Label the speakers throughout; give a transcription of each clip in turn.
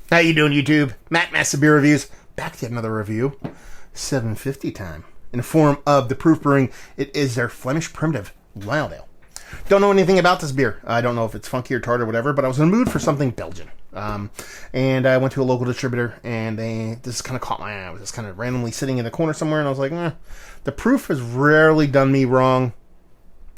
Speaker 1: How you doing, YouTube? Matt Massive Beer Reviews. Back to another review. 750 time. In the form of the Proef Brewing, it is their Flemish Primitive Wild Ale. Don't know anything about this beer. I don't know if it's funky or tart or whatever, but I was in the mood for something Belgian. And I went to a local distributor, and this kind of caught my eye. I was just kind of randomly sitting in the corner somewhere, and I was like, the Proef has rarely done me wrong.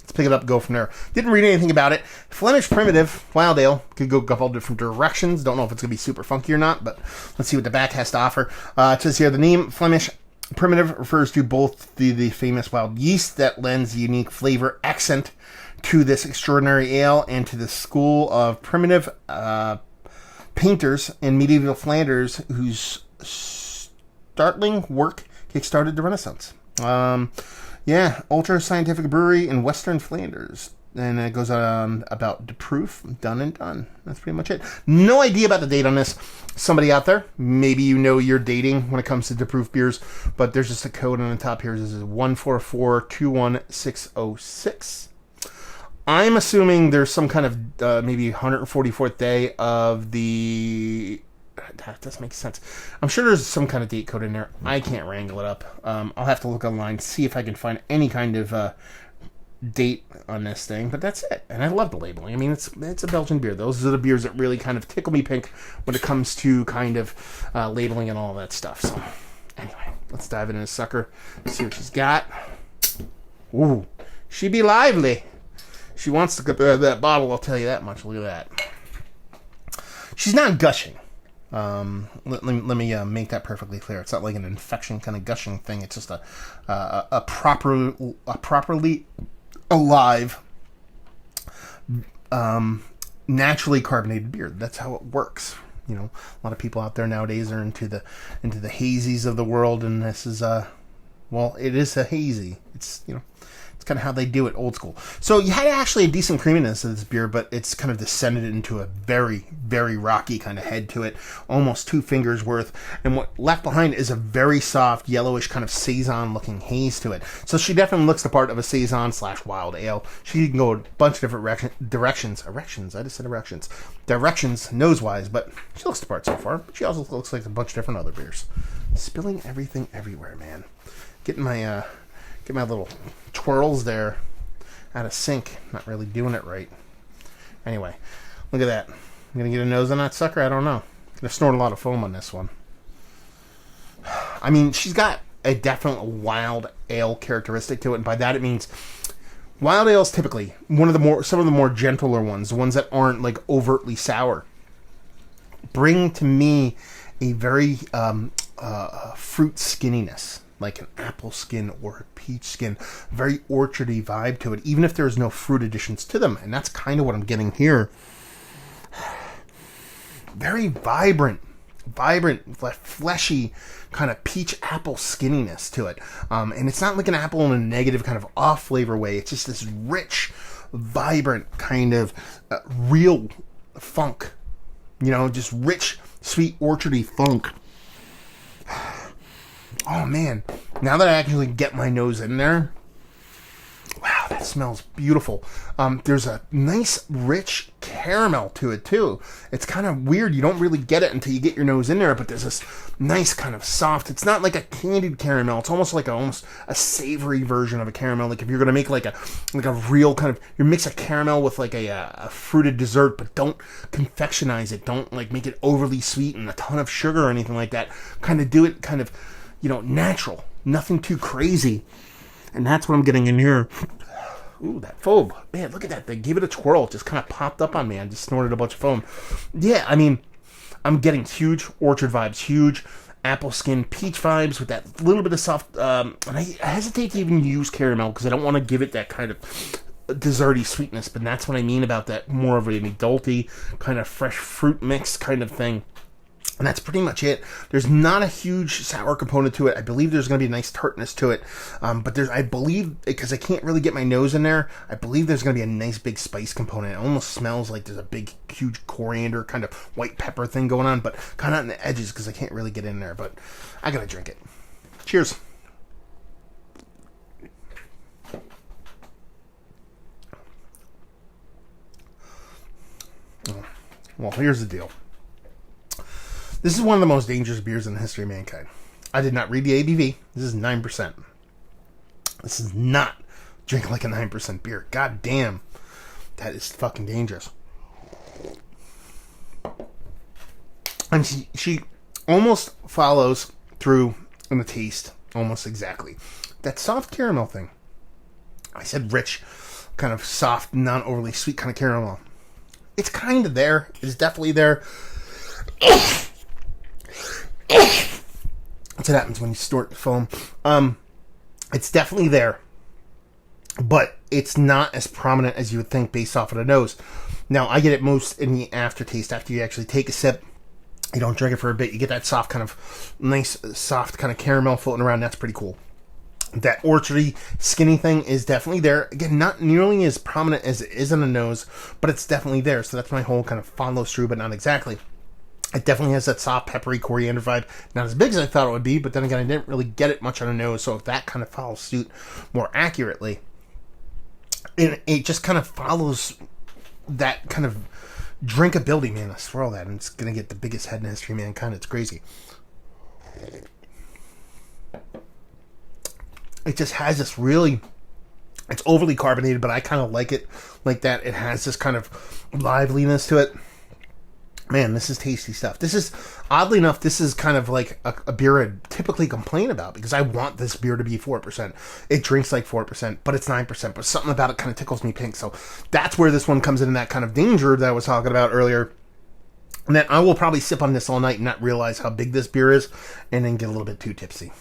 Speaker 1: Let's pick it up and go from there. Didn't read anything about it. Flemish Primitive Wild Ale. Could go a couple different directions. Don't know if it's going to be super funky or not, but let's see what the back has to offer. It says here, the name Flemish Primitive refers to both the famous wild yeast that lends a unique flavor accent to this extraordinary ale and to the school of primitive painters in medieval Flanders whose startling work kickstarted the Renaissance. Ultra scientific brewery in Western Flanders. And it goes on about the Proef, done and done. That's pretty much it. No idea about the date on this. Somebody out there, maybe you know you're dating when it comes to the Proef beers, but there's just a code on the top here. This is 14421606. I'm assuming there's some kind of maybe 144th day of the... That does make sense. I'm sure there's some kind of date code in there. I can't wrangle it up. I'll have to look online, see if I can find any kind of date on this thing. But that's it. And I love the labeling. I mean, it's a Belgian beer. Those are the beers that really kind of tickle me pink when it comes to kind of labeling and all that stuff. So anyway, let's dive into this sucker. See what she's got. Ooh, she be lively. She wants to get that bottle, I'll tell you that much. Look at that. She's not gushing. Let me make that perfectly clear. It's not like an infection kind of gushing thing. It's just a properly alive, naturally carbonated beer. That's how it works. You know, a lot of people out there nowadays are into the hazies of the world, and this is it is a hazy. It's it's kind of how they do it, old school. So you had actually a decent creaminess of this beer, but it's kind of descended into a very, very rocky kind of head to it, almost 2 fingers worth. And what left behind is a very soft, yellowish kind of saison-looking haze to it. So she definitely looks the part of a saison/wild ale. She can go a bunch of different directions. Erections? I just said erections. Directions, nose-wise, but she looks the part so far. But she also looks like a bunch of different other beers. Spilling everything everywhere, man. Getting my little twirls there out of sync. Not really doing it right. Anyway, look at that. I'm going to get a nose on that sucker? I don't know. I'm going to snort a lot of foam on this one. I mean, she's got a definite wild ale characteristic to it, and by that it means wild ales typically, some of the more gentler ones, the ones that aren't like overtly sour, bring to me a very fruit skinniness, like an apple skin or a peach skin, very orchardy vibe to it, even if there's no fruit additions to them. And that's kind of what I'm getting here. Very vibrant, fleshy kind of peach apple skinniness to it. And it's not like an apple in a negative kind of off flavor way. It's just this rich, vibrant kind of real funk. Just rich, sweet, orchardy funk. Oh man, now that I actually get my nose in there, wow, that smells beautiful. There's a nice, rich caramel to it too. It's kind of weird. You don't really get it until you get your nose in there, but there's this nice kind of soft, it's not like a candied caramel. It's almost like a savory version of a caramel. Like if you're going to make like a real kind of, you mix a caramel with like a fruited dessert, but don't confectionize it. Don't like make it overly sweet and a ton of sugar or anything like that. Kind of do it kind of, natural, nothing too crazy. And that's what I'm getting in here. Ooh, that foam. Man, look at that. They gave it a twirl. It just kind of popped up on me. I just snorted a bunch of foam. Yeah, I mean, I'm getting huge orchard vibes, huge apple skin peach vibes with that little bit of soft, and I hesitate to even use caramel because I don't want to give it that kind of desserty sweetness, but that's what I mean about that more of a adulty kind of fresh fruit mix kind of thing. And that's pretty much it. There's not a huge sour component to it. I believe there's going to be a nice tartness to it. But I believe, because I can't really get my nose in there, I believe there's going to be a nice big spice component. It almost smells like there's a big, huge coriander kind of white pepper thing going on, but kind of on the edges because I can't really get in there. But I got to drink it. Cheers. Well, here's the deal. This is one of the most dangerous beers in the history of mankind. I did not read the ABV. This is 9%. This is not drink like a 9% beer. God damn. That is fucking dangerous. And she almost follows through in the taste almost exactly. That soft caramel thing. I said rich, kind of soft, not overly sweet kind of caramel. It's kind of there. It's definitely there. That's what happens when you snort foam. It's definitely there. But it's not as prominent as you would think based off of the nose. Now, I get it most in the aftertaste after you actually take a sip. You don't drink it for a bit. You get that soft kind of, nice, soft kind of caramel floating around. That's pretty cool. That orchardy, skinny thing is definitely there. Again, not nearly as prominent as it is in the nose, but it's definitely there. So that's my whole kind of follows through, but not exactly. It definitely has that soft, peppery, coriander vibe. Not as big as I thought it would be, but then again, I didn't really get it much on the nose. So if that kind of follows suit more accurately, and it just kind of follows that kind of drinkability, man. I swear all that, and it's going to get the biggest head in history, mankind. It's crazy. It just has this really, it's overly carbonated, but I kind of like it like that. It has this kind of liveliness to it. Man, this is tasty stuff. This is, oddly enough, this is kind of like a beer I typically complain about because I want this beer to be 4%. It drinks like 4%, but it's 9%. But something about it kind of tickles me pink. So that's where this one comes in that kind of danger that I was talking about earlier. And then I will probably sip on this all night and not realize how big this beer is and then get a little bit too tipsy.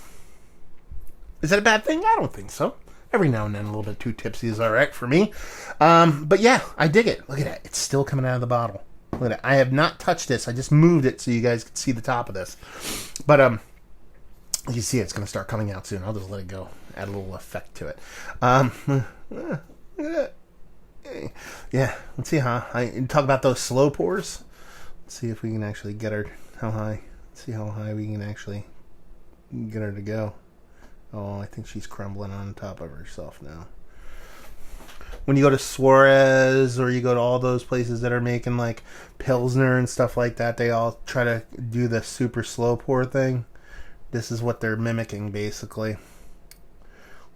Speaker 1: Is that a bad thing? I don't think so. Every now and then a little bit too tipsy is all right for me. But yeah, I dig it. Look at that. It's still coming out of the bottle. Look at that. I have not touched this. I just moved it so you guys can see the top of this. But you see it's going to start coming out soon. I'll just let it go. Add a little effect to it. Yeah, let's see how I talk about those slow pours. Let's see if we can actually get her how high. Let's see how high we can actually get her to go. Oh, I think she's crumbling on top of herself now. When you go to Suarez or you go to all those places that are making like Pilsner and stuff like that, they all try to do the super slow pour thing. This is what they're mimicking basically.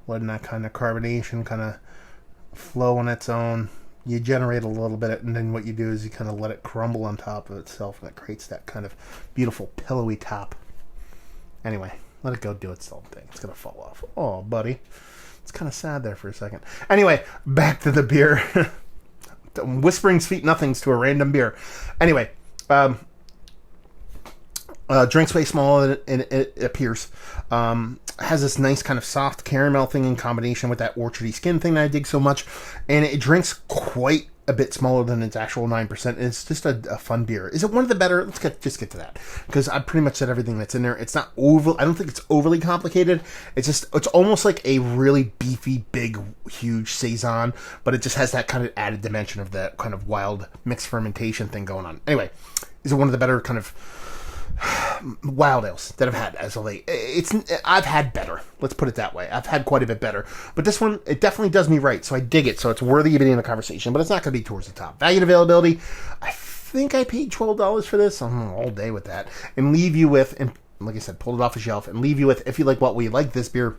Speaker 1: Letting that kind of carbonation kind of flow on its own. You generate a little bit and then what you do is you kind of let it crumble on top of itself and it creates that kind of beautiful pillowy top. Anyway. Let it go do its own thing. It's going to fall off. Oh, buddy. It's kind of sad there for a second. Anyway, back to the beer. Whispering sweet nothings to a random beer. Anyway, drink's way smaller than it appears. Has this nice kind of soft caramel thing in combination with that orchardy skin thing that I dig so much. And it drinks quite a bit smaller than its actual 9%. It's just a fun beer. Is it one of the better? Let's just get to that. Because I pretty much said everything that's in there. It's not I don't think it's overly complicated. It's almost like a really beefy, big, huge Saison, but it just has that kind of added dimension of that kind of wild mixed fermentation thing going on. Anyway, is it one of the better kind of wild ales that I've had as of late? I've had better. Let's put it that way. I've had quite a bit better. But this one, it definitely does me right. So I dig it. So it's worthy of being in the conversation. But it's not going to be towards the top. Value and availability. I think I paid $12 for this. I'm all day with that. And leave you with, and like I said, pulled it off the shelf. And leave you with, if you like what we like this beer,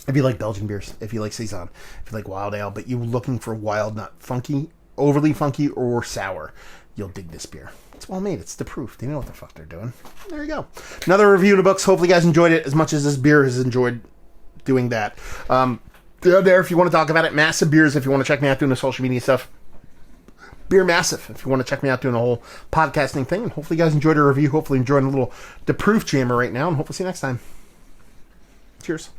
Speaker 1: if you like Belgian beers, if you like Saison, if you like wild ale, but you're looking for wild, not funky, overly funky or sour, you'll dig this beer. It's well made. It's the Proef. They know what the fuck they're doing. There you go. Another review in the books. Hopefully you guys enjoyed it as much as this beer has enjoyed doing that. There, if you want to talk about it. Massive Beers, if you want to check me out doing the social media stuff. Beer Massive, if you want to check me out doing the whole podcasting thing. And hopefully you guys enjoyed the review. Hopefully enjoying a little the Proef jammer right now. And hopefully see you next time. Cheers.